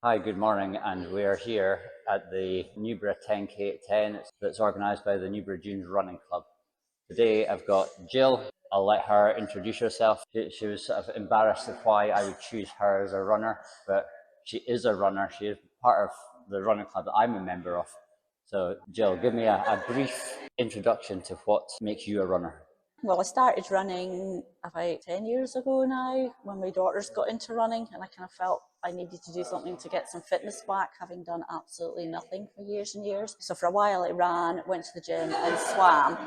Hi, good morning, and we are here at the Newborough 10K at 10 that's organised by the Newborough Dunes Running Club. Today I've got Jill. I'll let her introduce herself. She was sort of embarrassed of why I would choose her as a runner, but she is a runner. She is part of the running club that I'm a member of. So Jill, give me a brief introduction to what makes you a runner. Well, I started running about 10 years ago now when my daughters got into running, and I kind of felt I needed to do something to get some fitness back, having done absolutely nothing for years and years. So for a while I ran, went to the gym and swam.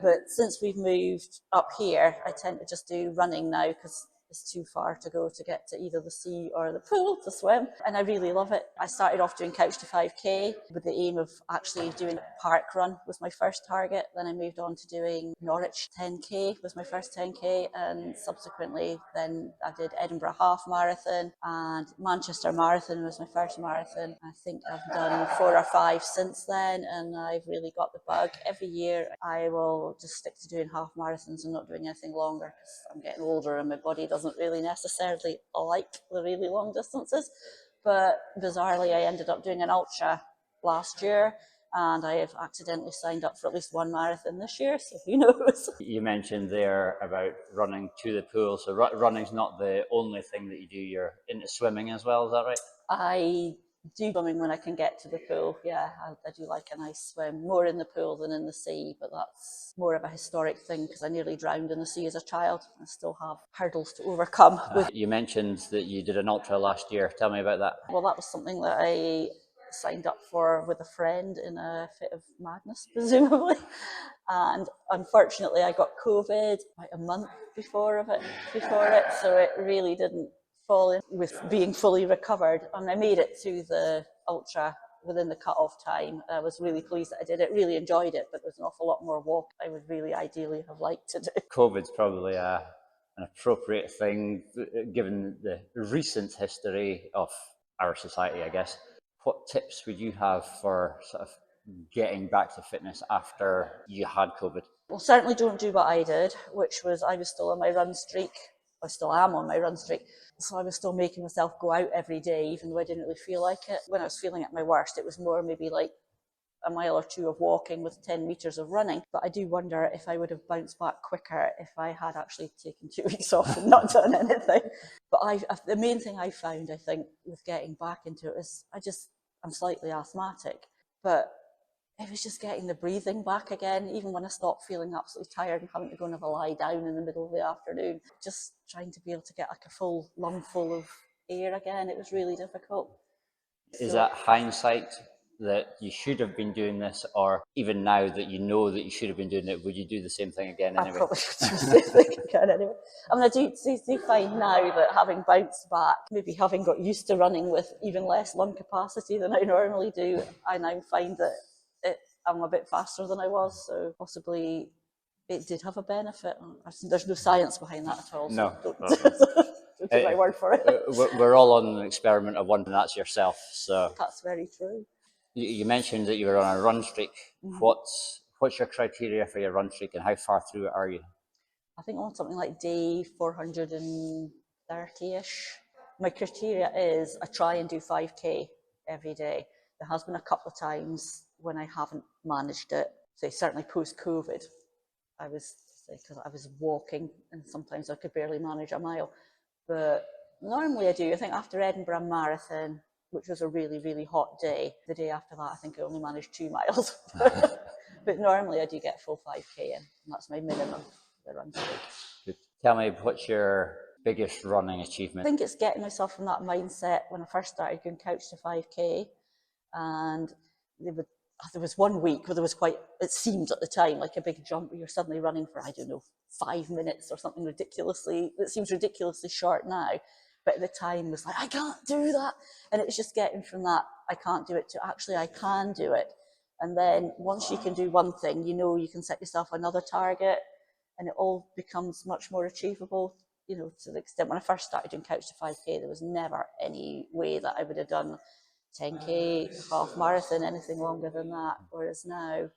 But since we've moved up here, I tend to just do running now because it's too far to go to get to either the sea or the pool to swim. And I really love it. I started off doing Couch to 5K with the aim of actually doing a park run was my first target. Then I moved on to doing Norwich 10K was my first 10K, and subsequently then I did Edinburgh Half Marathon, and Manchester Marathon was my first marathon. I think I've done 4 or 5 since then, and I've really got the bug. Every year I will just stick to doing half marathons and not doing anything longer because I'm getting older and my body doesn't really necessarily like the really long distances. But bizarrely, I ended up doing an ultra last year, and I have accidentally signed up for at least one marathon this year, so who knows. You mentioned there about running to the pool. So running's not the only thing that you do. You're into swimming as well, is that right? I do swimming when I can get to the pool. Yeah, I do like a nice swim, more in the pool than in the sea, but that's more of a historic thing because I nearly drowned in the sea as a child. I still have hurdles to overcome with. You mentioned that you did an ultra last year. Tell me about that. Well, that was something that I signed up for with a friend in a fit of madness, presumably. And unfortunately, I got COVID like a month before it, so it really didn't fall in with being fully recovered. And I made it to the ultra within the cut-off time. I was really pleased that I did it. Really enjoyed it, but there was an awful lot more walk I would really ideally have liked to do. COVID's probably an appropriate thing given the recent history of our society, I guess. What tips would you have for sort of getting back to fitness after you had COVID? Well, certainly don't do what I did, which was I was still on my run streak. I still am on my run streak. So I was still making myself go out every day, even though I didn't really feel like it. When I was feeling at my worst, it was more maybe like a mile or two of walking with 10 meters of running. But I do wonder if I would have bounced back quicker if I had actually taken 2 weeks off and not done anything. But the main thing I found, I think, with getting back into it is I'm slightly asthmatic, but it was just getting the breathing back again, even when I stopped feeling absolutely tired and having to go and have a lie down in the middle of the afternoon. Just trying to be able to get like a full lungful of air again. It was really difficult. Is So that hindsight that you should have been doing this, or even now that you know that you should have been doing it, would you do the same thing again I anyway? probably should do the same thing again anyway. I mean, I do find now that having bounced back, maybe having got used to running with even less lung capacity than I normally do, I now find that I'm a bit faster than I was. So possibly it did have a benefit. There's no science behind that at all, so No. don't take my word for it. We're all on an experiment of one, and that's yourself. So That's very true. you mentioned that you were on a run streak. Mm-hmm. What's your criteria for your run streak, and how far through it are you? I think on something like day 430-ish. My criteria is I try and do 5K every day. There has been a couple of times when I haven't managed it. So certainly post-COVID, because I was walking and sometimes I could barely manage a mile. But normally I do. I think after Edinburgh Marathon, which was a really, really hot day, the day after that, I think I only managed 2 miles. But normally I do get full 5K in, and that's my minimum for the run streak. Tell me, what's your biggest running I achievement? think it's getting myself from that mindset when I first started going couch to 5K, and there was one week where there was it seemed at the time like a big jump where you're suddenly running for, I don't know, 5 minutes or something it seems ridiculously short now. But at the time was like, I can't do that. And it was just getting from that, I can't do it, to actually I can do it. And then once you can do one thing, you can set yourself another target, and it all becomes much more achievable. To the extent when I first started doing couch to 5K, there was never any way that I would have done 10K, half marathon, anything longer than that. Whereas now,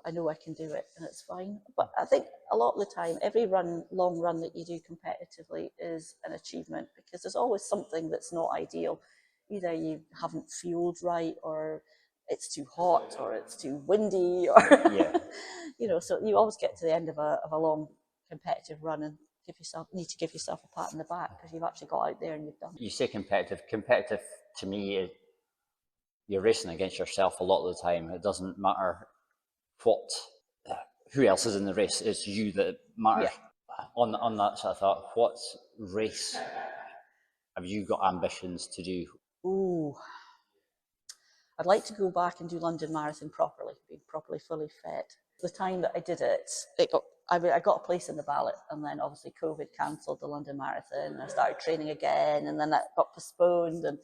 I know I can do it and it's fine. But I think a lot of the time, every long run that you do competitively is an achievement because there's always something that's not ideal. either you haven't fueled right, or it's too hot, or it's too windy, or Yeah. you know. So you always get to the end of a long competitive run and need to give yourself a pat on the back because you've actually got out there and you've done it. You say competitive. Competitive to me, you're racing against yourself a lot of the time. It doesn't matter who else is in the race. It's you that matters. Yeah. On that sort of thought, what race have you got ambitions to do? Ooh, I'd like to go back and do London Marathon properly, be properly fully fit. The time that I did it, I got a place in the ballot, and then obviously COVID cancelled the London Marathon. I started training again, and then that got postponed. And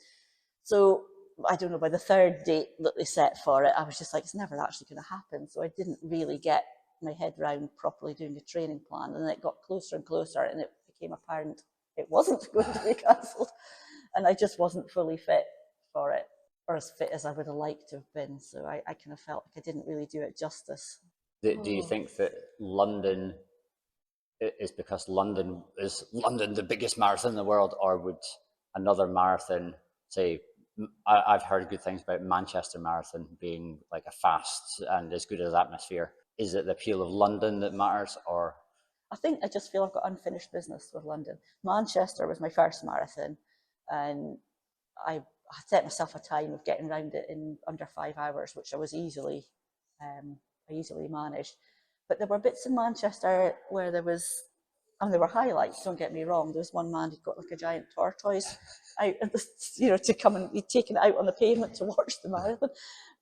so I don't know, by the third date that they set for it, I was just like, it's never actually going to happen. So I didn't really get my head round properly doing a training plan. And then it got closer and closer, and it became apparent it wasn't going to be cancelled. And I just wasn't fully fit for it, or as fit as I would have liked to have been. So I kind of felt like I didn't really do it justice. Do you think that London is because London is the biggest marathon in the world, or would another marathon, say, I've heard good things about Manchester Marathon being like a fast and as good as atmosphere. Is it the appeal of London that matters, or? I think I just feel I've got unfinished business with London. Manchester was my first marathon, and I set myself a time of getting around it in under 5 hours, which I easily managed. But there were bits in Manchester where there were highlights, don't get me wrong. There was one man who'd got like a giant tortoise out, to come and be taken out on the pavement to watch the marathon.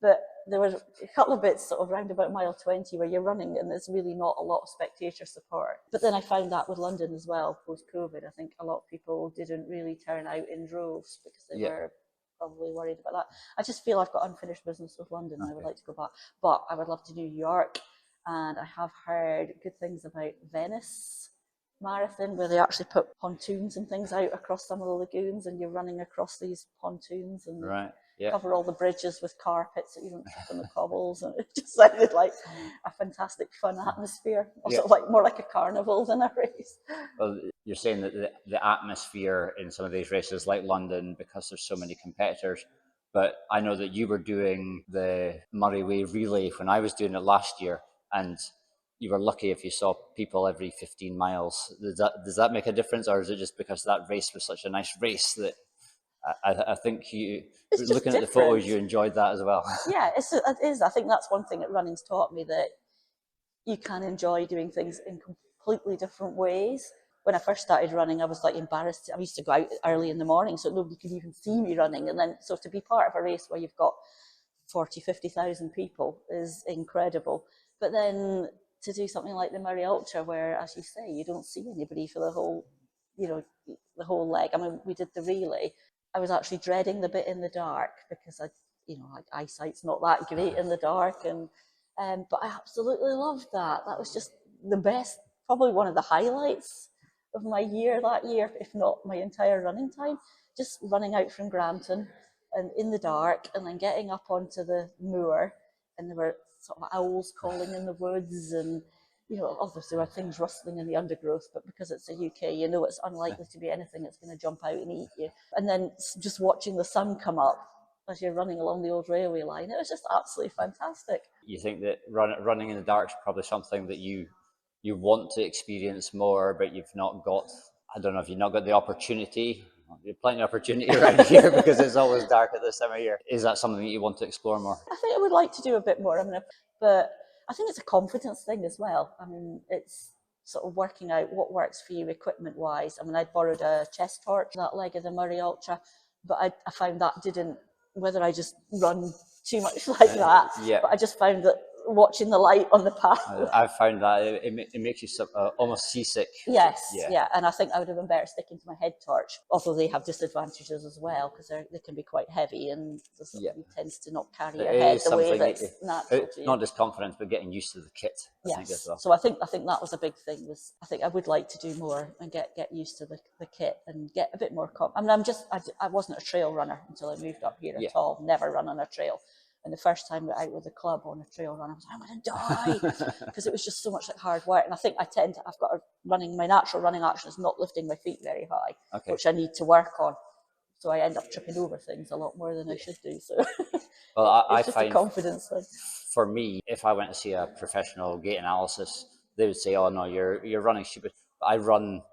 But there were a couple of bits sort of round about mile 20 where you're running and there's really not a lot of spectator support. But then I found that with London as well, post-COVID, I think a lot of people didn't really turn out in droves because they were probably worried about that. I just feel I've got unfinished business with London. Okay. I would like to go back, but I would love to do New York. And I have heard good things about Venice Marathon, where they actually put pontoons and things out across some of the lagoons, and you're running across these pontoons and cover all the bridges with carpets so you don't trip on the cobbles. And it just sounded like a fantastic fun atmosphere, also like more like a carnival than a race. Well, you're saying that the atmosphere in some of these races, like London, because there's so many competitors. But I know that you were doing the Murray Way relay when I was doing it last year, and you were lucky if you saw people every 15 miles. Does that make a difference, or is it just because that race was such a nice race that I think looking at the photos, you enjoyed that as well? Yeah, it is. I think that's one thing that running's taught me, that you can enjoy doing things in completely different ways. When I first started running, I was like embarrassed. I used to go out early in the morning so nobody could even see me running. And then, so to be part of a race where you've got 40, 50,000 people is incredible. But then to do something like the Murray Ultra, where, as you say, you don't see anybody for the whole leg. I mean, we did the relay. I was actually dreading the bit in the dark because eyesight's not that great in the dark. But I absolutely loved that. That was just the best, probably one of the highlights of my year that year, if not my entire running time. Just running out from Granton and in the dark, and then getting up onto the moor, and there were sort of owls calling in the woods, and obviously there were things rustling in the undergrowth, but because it's the UK, it's unlikely to be anything that's going to jump out and eat you. And then just watching the sun come up as you're running along the old railway line, it was just absolutely fantastic. You think that running in the dark is probably something that you want to experience more, but you've not got, I don't know if you've not got the opportunity. There's plenty of opportunity around here because it's always dark at this time of year. Is that something that you want to explore more? I think I would like to do a bit more. But I think it's a confidence thing as well. I mean, it's sort of working out what works for you equipment-wise. I mean, I borrowed a chest torch that leg of the Murray Ultra, but I found that didn't, whether I just run too much like that, but I just found that watching the light on the path. I've found that it makes you almost seasick. Yes, yeah, and I think I would have been better sticking to my head torch, although they have disadvantages as well because they can be quite heavy and tends to not carry your head the way that's natural to you. Not just confidence, but getting used to the kit. I think as well. So I think that was a big thing. I think I would like to do more and get used to the kit and get a bit more. I mean, I wasn't a trail runner until I moved up here at all. Never run on a trail. And the first time we were out with the club on a trail run, I was like, I'm going to die because it was just so much like hard work. And I think I've got my natural running action is not lifting my feet very high, which I need to work on. So I end up tripping over things a lot more than I should do. So Well, I it's just a find confidence thing. for me, if I went to see a professional gait analysis, they would say, "Oh no, you're running stupid." But I run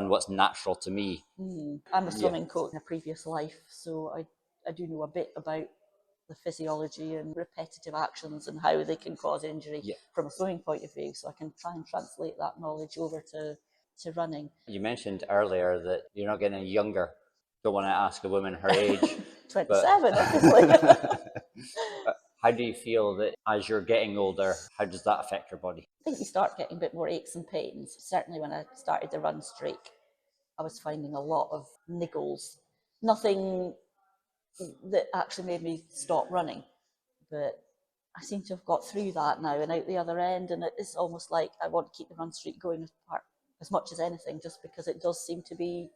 what's natural to me. I'm a Yeah. swimming coach in a previous life, so I do know a bit about the physiology and repetitive actions and how they can cause injury Yeah. from a swimming point of view. So I can try and translate that knowledge over to running. You mentioned earlier that you're not getting any younger. Don't want to ask a woman her age. 27, obviously. How do you feel that as you're getting older, how does that affect your body? I think you start getting a bit more aches and pains. Certainly when I started the run streak, I was finding a lot of niggles. Nothing that actually made me stop running, but I seem to have got through that now and out the other end, and it's almost like I want to keep the run streak going as much as anything, just because it does seem to be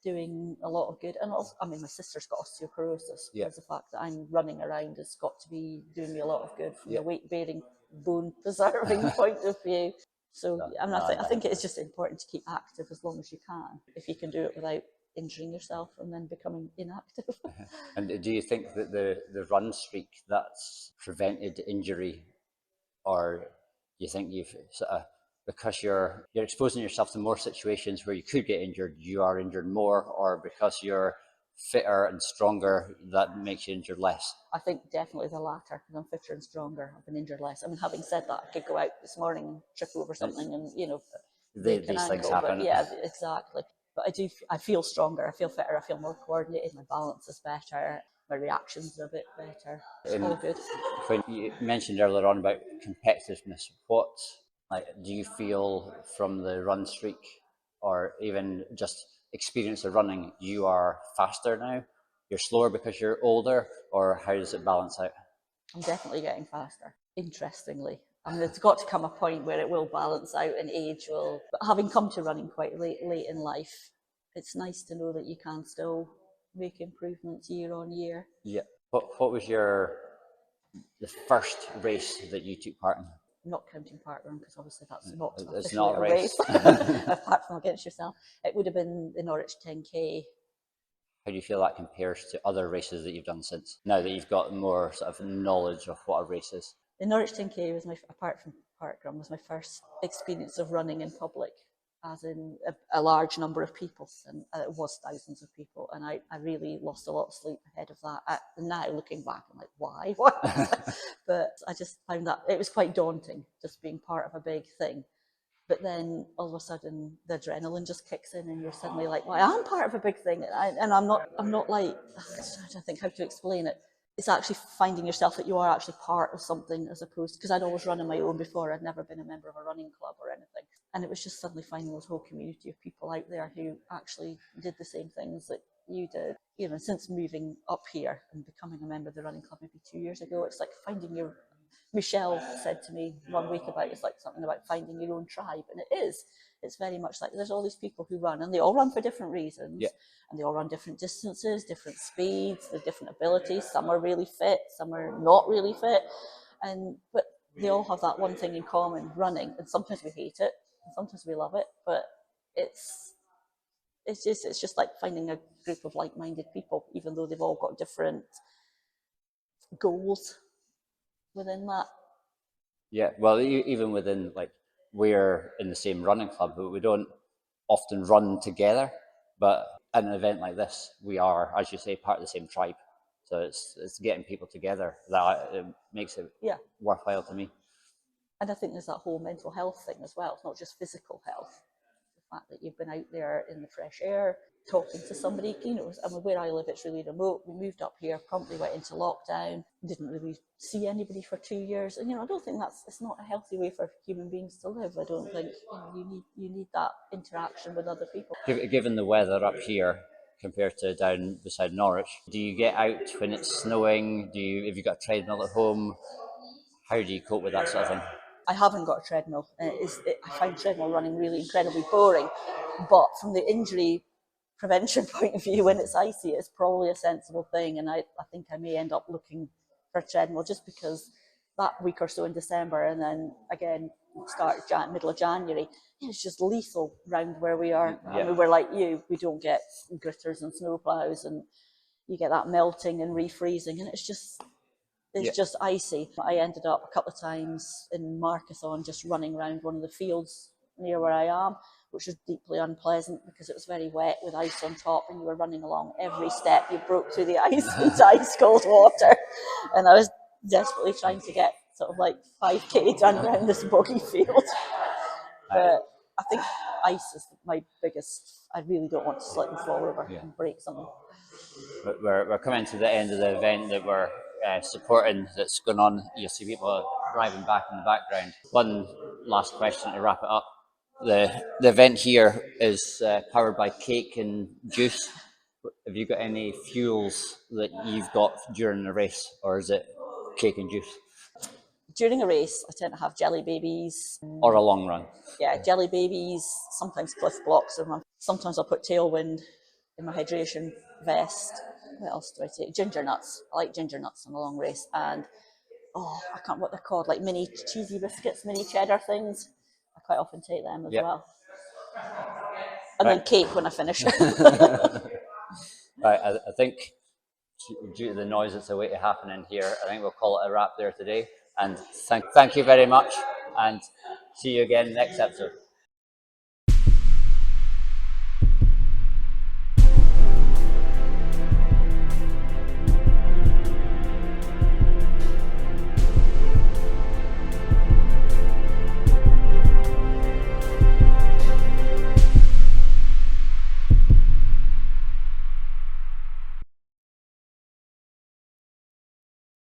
doing a lot of good. And also, I mean, my sister's got osteoporosis. Yeah. Because the fact that I'm running around has got to be doing me a lot of good from Yeah. the weight bearing, bone preserving point of view. So I mean, I think it's just important to keep active as long as you can, if you can do it without injuring yourself and then becoming inactive. And do you think that the run streak that's prevented injury, or do you think you've sort of, because you're exposing yourself to more situations where you could get injured, you are injured more, or because you're fitter and stronger, that makes you injured less? I think definitely the latter, because I'm fitter and stronger. I've been injured less. I mean, having said that, I could go out this morning and trip over something and, break an These things ankle. happen. But yeah, exactly. But I feel stronger, I feel fitter, I feel more coordinated, my balance is better, my reactions are a bit better. It's all good. When you mentioned earlier on about competitiveness, what do you feel from the run streak, or even just experience of running? You are faster now. You're slower because you're older, or how does it balance out? I'm definitely getting faster, interestingly. I mean, there's got to come a point where it will balance out and age will. But having come to running quite late in life, it's nice to know that you can still make improvements year on year. Yeah. What was the first race that you took part in? Not counting parkrun, because obviously that's not It's officially not a a race. apart from against yourself. It would have been the Norwich 10K. How do you feel that compares to other races that you've done since? Now that you've got more sort of knowledge of what a race is. The Norwich 10K was apart from parkrun, was my first experience of running in public, as in a large number of people, and it was thousands of people, and I really lost a lot of sleep ahead of that. Now looking back, I'm like, why? But I just found that it was quite daunting, just being part of a big thing. But then all of a sudden the adrenaline just kicks in, and you're suddenly like, well, I am part of a big thing, and I'm not like, I don't think how to explain it. It's actually finding yourself that you are actually part of something, as opposed to, because I'd always run on my own before. I'd never been a member of a running club or anything. And it was just suddenly finding this whole community of people out there who actually did the same things that you did. Since moving up here and becoming a member of the running club maybe 2 years ago, it's like finding your, Michelle said to me one week about, it's like something about finding your own tribe. And it is. It's very much like there's all these people who run, and they all run for different reasons. Yeah. And they all run different distances, different speeds, with different abilities. Some are really fit, some are not really fit. But they all have that one thing in common, running. And sometimes we hate it, and sometimes we love it. But it's just like finding a group of like-minded people, even though they've all got different goals within that. Yeah, well, even within, like, we're in the same running club, but we don't often run together. But at an event like this, we are, as you say, part of the same tribe. So it's getting people together that it makes it worthwhile to me. And I think there's that whole mental health thing as well. It's not just physical health. The fact that you've been out there in the fresh air, talking to somebody, I mean, where I live, it's really remote. We moved up here, promptly went into lockdown, didn't really see anybody for 2 years. And, I don't think it's not a healthy way for human beings to live. I don't think, you need that interaction with other people. Given the weather up here compared to down beside Norwich, do you get out when it's snowing? Have you got a treadmill at home? How do you cope with that sort of thing? I haven't got a treadmill. I find treadmill running really incredibly boring. But from the injury prevention point of view, when it's icy, it's probably a sensible thing. And I think I may end up looking for a treadmill, just because that week or so in December, and then again middle of January. It's just lethal round where we are. Yeah. I mean, we're like you. We don't get gritters and snowplows, and you get that melting and refreezing, and it's just icy. I ended up a couple of times in Markathon just running around one of the fields near where I am, which was deeply unpleasant because it was very wet with ice on top, and you were running along every step. You broke through the ice into ice cold water, and I was desperately trying to get sort of like 5k done around this boggy field. But I think ice is my biggest. I really don't want to slip and fall over and break something. We're coming to the end of the event that we're supporting that's going on. You see people arriving back in the background. One last question to wrap it up. The event here is powered by cake and juice. Have you got any fuels that you've got during the race, or is it cake and juice? During a race, I tend to have jelly babies. Or a long run? Yeah, jelly babies, sometimes Cliff Blocks. Sometimes I'll put Tailwind in my hydration vest. What else do I take? Ginger nuts. I like ginger nuts on a long race. And, I can't what they're called, like mini cheesy biscuits, mini cheddar things. I quite often take them as well. And then cake when I finish. Right, I think due to the noise that's awaiting happening here, I think we'll call it a wrap there today. And thank you very much, and see you again next episode.